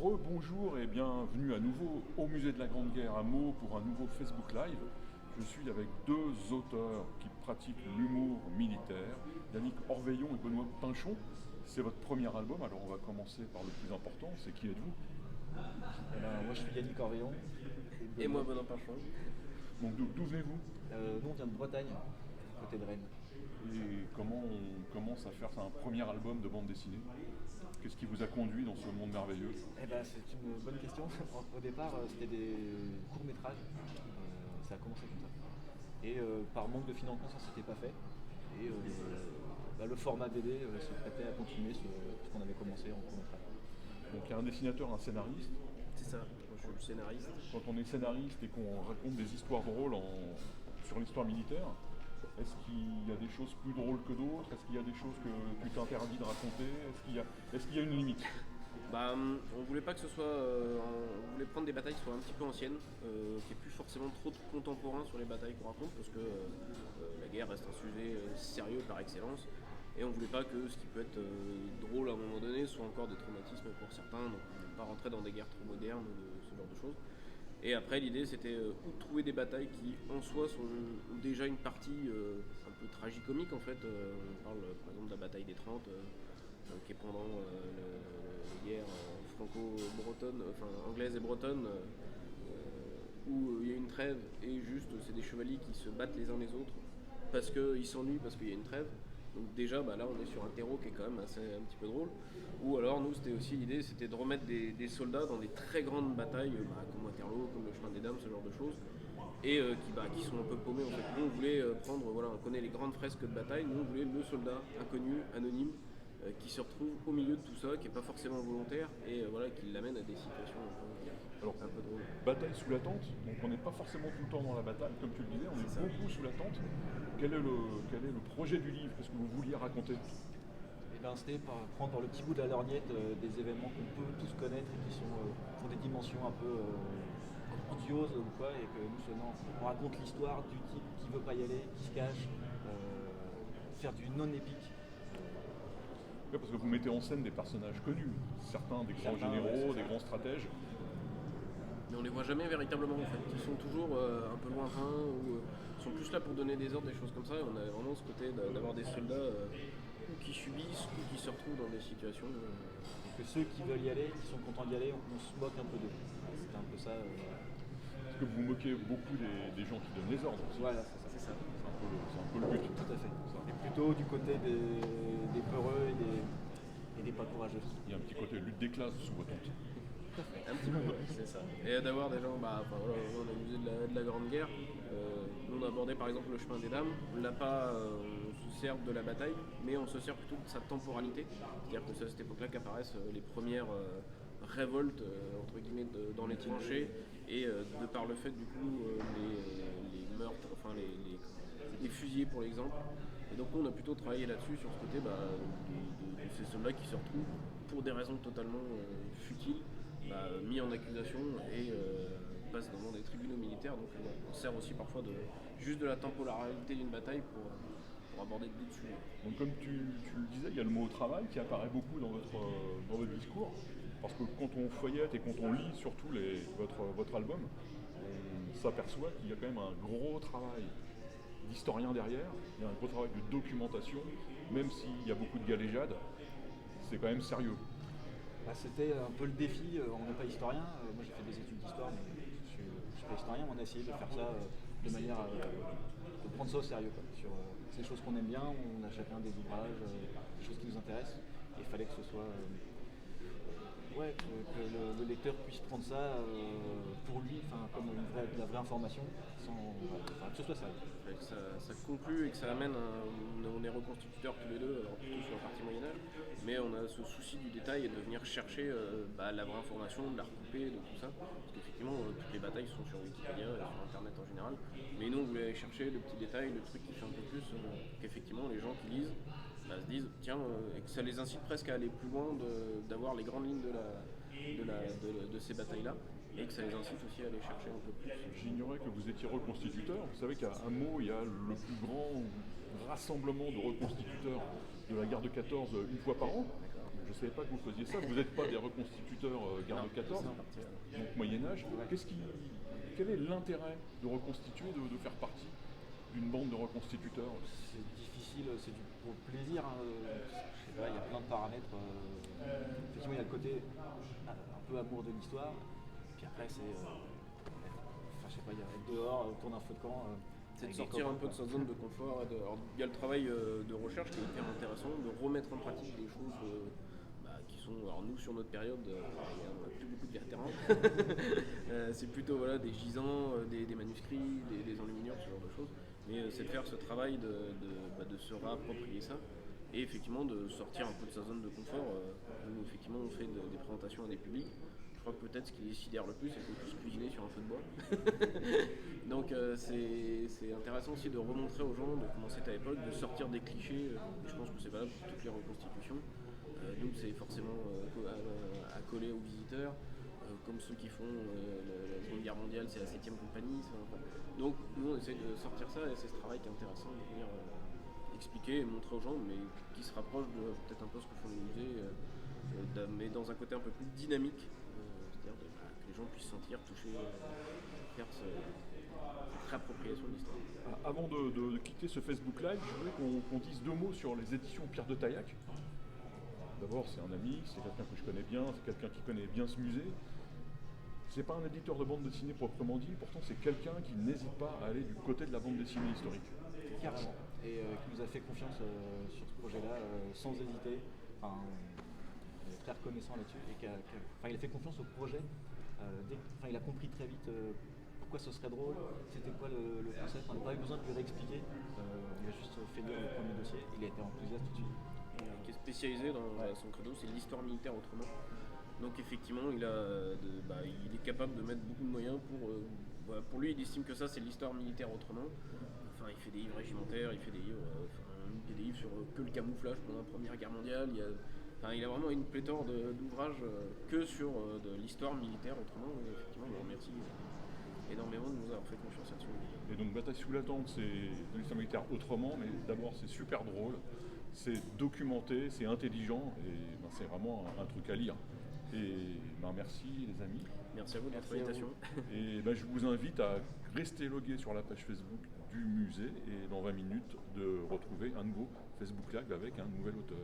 Rebonjour et bienvenue à nouveau au Musée de la Grande Guerre à Meaux pour un nouveau Facebook Live. Je suis avec deux auteurs qui pratiquent l'humour militaire, Yannick Orveillon et Benoît Pinchon. C'est votre premier album, alors on va commencer par le plus important, c'est qui êtes-vous? Moi je suis Yannick Orveillon. Et moi, Benoît Pinchon. Donc d'où venez-vous? Nous on vient de Bretagne, côté de Rennes. Et comment on commence à faire un premier album de bande dessinée? Qu'est-ce qui vous a conduit dans ce monde merveilleux? C'est une bonne question. Au départ c'était des courts-métrages, ça a commencé comme ça. Et par manque de financement ça s'était pas fait. Et le format BD se prêtait à continuer ce qu'on avait commencé en court-métrage. Donc il y a un dessinateur, un scénariste. C'est ça, moi je suis le scénariste. Quand on est scénariste et qu'on raconte des histoires drôles sur l'histoire militaire, est-ce qu'il y a des choses plus drôles que d'autres? Est-ce qu'il y a des choses que tu t'interdis de raconter? Est-ce qu'il y a une limite? On voulait pas que ce soit. On voulait prendre des batailles qui soient un petit peu anciennes, qu'il n'y ait plus forcément trop de contemporains sur les batailles qu'on raconte, parce que la guerre reste un sujet sérieux par excellence. Et on voulait pas que ce qui peut être drôle à un moment donné soit encore des traumatismes pour certains, donc on ne pas rentrer dans des guerres trop modernes ou ce genre de choses. Et après l'idée c'était de trouver des batailles qui en soi sont déjà une partie un peu tragicomique en fait. On parle par exemple de la bataille des 30 qui est pendant les guerres franco-bretonnes, anglaises et bretonnes, où il y a une trêve et juste c'est des chevaliers qui se battent les uns les autres parce qu'ils s'ennuient, parce qu'il y a une trêve. Donc déjà là on est sur un terreau qui est quand même un petit peu drôle. Ou alors nous c'était aussi l'idée c'était de remettre des soldats dans des très grandes batailles comme Waterloo, comme le chemin des dames, ce genre de choses. Et qui sont un peu paumés en fait. Nous on voulait on connaît les grandes fresques de bataille, nous on voulait le soldat inconnu, anonyme, qui se retrouve au milieu de tout ça, qui n'est pas forcément volontaire et qui l'amène à des situations un peu drôles. Bataille sous la tente, donc on n'est pas forcément tout le temps dans la bataille, comme tu le disais, on est beaucoup sous la tente. Quel est le projet du livre? Qu'est-ce que vous vouliez raconter? C'était prendre par le petit bout de la lorgnette des événements qu'on peut tous connaître et qui ont des dimensions un peu grandioses ou quoi, et que nous seulement on raconte l'histoire du type qui veut pas y aller, qui se cache, faire du non-épique. Oui, parce que vous mettez en scène des personnages connus, certains des grands généraux, des grands stratèges. Mais on les voit jamais véritablement en fait. Ils sont toujours un peu lointains ou sont plus là pour donner des ordres, des choses comme ça. Et on a vraiment ce côté d'avoir des soldats qui subissent ou qui se retrouvent dans des situations. Et que ceux qui veulent y aller, qui sont contents d'y aller, on se moque un peu d'eux. C'est un peu ça. Parce que vous moquez beaucoup des gens qui donnent les ordres aussi. Voilà, c'est ça. C'est un peu le but. Tout à fait. Et plutôt du côté des peureux et des pas courageux. Il y a un petit côté lutte des classes sous votre tente. Un petit peu, c'est ça. Et d'avoir des gens, on a le musée de la Grande Guerre. Nous on a abordé par exemple le chemin des dames. Là pas, on se sert de la bataille, mais on se sert plutôt de sa temporalité. C'est-à-dire que c'est à cette époque-là qu'apparaissent les premières révoltes entre guillemets dans les tranchées, et de par le fait du coup les meurtres, les fusillés pour l'exemple. Et donc on a plutôt travaillé là-dessus sur ce côté de ces soldats qui se retrouvent pour des raisons totalement futiles, mis en accusation et passent dans des tribunaux militaires. Donc on sert aussi parfois juste de la temporalité d'une bataille pour aborder d'autres sujets. Donc comme tu le disais, il y a le mot travail qui apparaît beaucoup dans votre discours. Parce que quand on feuillette et quand on lit surtout votre album, on s'aperçoit qu'il y a quand même un gros travail d'historien derrière, il y a un gros travail de documentation, même s'il y a beaucoup de galéjades, c'est quand même sérieux. C'était un peu le défi, on n'est pas historien, moi j'ai fait des études d'histoire, mais je suis pas historien, mais on a essayé de faire ça de manière de prendre ça au sérieux, sur ces choses qu'on aime bien, on a chacun des ouvrages, des choses qui nous intéressent, et il fallait que ce soit que le lecteur puisse prendre ça pour lui, comme de la vraie information, que ce soit ça. Ça conclut et que ça amène on est reconstituteurs tous les deux, alors plutôt sur la partie Moyen-Âge, mais on a ce souci du détail et de venir chercher la vraie information, de la recouper, de tout ça. Parce qu'effectivement, toutes les batailles sont sur Wikipédia et sur Internet en général. Mais nous, on voulait aller chercher le petit détail, le truc qui fait un peu plus, qu'effectivement les gens qui lisent se disent, tiens, et que ça les incite presque à aller plus loin, d'avoir les grandes lignes de ces batailles-là, et que ça les incite aussi à aller chercher un peu plus. J'ignorais que vous étiez reconstituteur. Vous savez qu'à Meaux, il y a le plus grand rassemblement de reconstituteurs de la guerre de 14 une fois par an. je ne savais pas que vous faisiez ça. Vous n'êtes pas des reconstituteurs guerre de 14, c'est parti, donc Moyen-Âge. Quel est l'intérêt de reconstituer, de faire partie d'une bande de reconstituteurs? C'est difficile, c'est pour le plaisir. Hein. Je sais pas, il y a plein de paramètres. Effectivement, il y a le côté un peu amour de l'histoire. Puis après, c'est. Enfin, je sais pas, il y a être dehors autour d'un feu de camp. C'est de avec des sortir un copains, peu de quoi. sa zone de confort. Alors, il y a le travail de recherche qui est hyper intéressant, de remettre en pratique des choses qui sont. Alors, nous, sur notre période, on n'a plus beaucoup de vétérans. C'est plutôt voilà, des gisants, des manuscrits, des enluminures, ce genre de choses. Mais c'est de faire ce travail de se réapproprier ça. Et effectivement, de sortir un peu de sa zone de confort. Nous, effectivement, on fait des présentations à des publics. Je crois que peut-être ce qui les sidère le plus, c'est qu'on puisse cuisiner sur un feu de bois. Donc c'est intéressant aussi de remontrer aux gens de comment c'était à l'époque, de sortir des clichés. Je pense que c'est valable pour toutes les reconstitutions. Nous, c'est forcément à coller aux visiteurs. Comme ceux qui font la Seconde Guerre mondiale, c'est la 7ème compagnie. Donc nous, on essaie de sortir ça et c'est ce travail qui est intéressant de venir expliquer et montrer aux gens, mais qui se rapproche de peut-être un peu ce que font les musées, mais dans un côté un peu plus dynamique. C'est-à-dire que les gens puissent sentir, toucher, faire cette réappropriation de l'histoire. Avant de quitter ce Facebook Live, je voulais qu'on dise 2 mots sur les éditions Pierre de Taillac. D'abord, c'est un ami, c'est quelqu'un que je connais bien, c'est quelqu'un qui connaît bien ce musée. C'est pas un éditeur de bande dessinée proprement dit, pourtant c'est quelqu'un qui n'hésite pas à aller du côté de la bande dessinée historique. Carrément. Et qui nous a fait confiance sur ce projet-là sans hésiter. Enfin, il est très reconnaissant là-dessus. Et il a fait confiance au projet. Il a compris très vite pourquoi ce serait drôle, c'était quoi le concept. On n'a pas eu besoin de lui réexpliquer. Il a juste fait lire le premier dossier. Il a été enthousiaste tout de suite. Qui est spécialisé dans son credo, c'est l'histoire militaire autrement. Donc effectivement, il est capable de mettre beaucoup de moyens pour lui, il estime que ça c'est l'histoire militaire autrement. Enfin, il fait des livres régimentaires, il fait des livres sur que le camouflage pendant la Première Guerre mondiale. Il a vraiment une pléthore d'ouvrages que sur de l'histoire militaire autrement. Et effectivement, on le remercie énormément de nous avoir fait confiance là-dessus. Et donc Bataille sous la tente, c'est de l'histoire militaire autrement, mais d'abord c'est super drôle, c'est documenté, c'est intelligent, et c'est vraiment un truc à lire. Et merci les amis. Merci à vous de votre invitation. Et je vous invite à rester logué sur la page Facebook du musée et dans 20 minutes de retrouver un nouveau Facebook Live avec un nouvel auteur.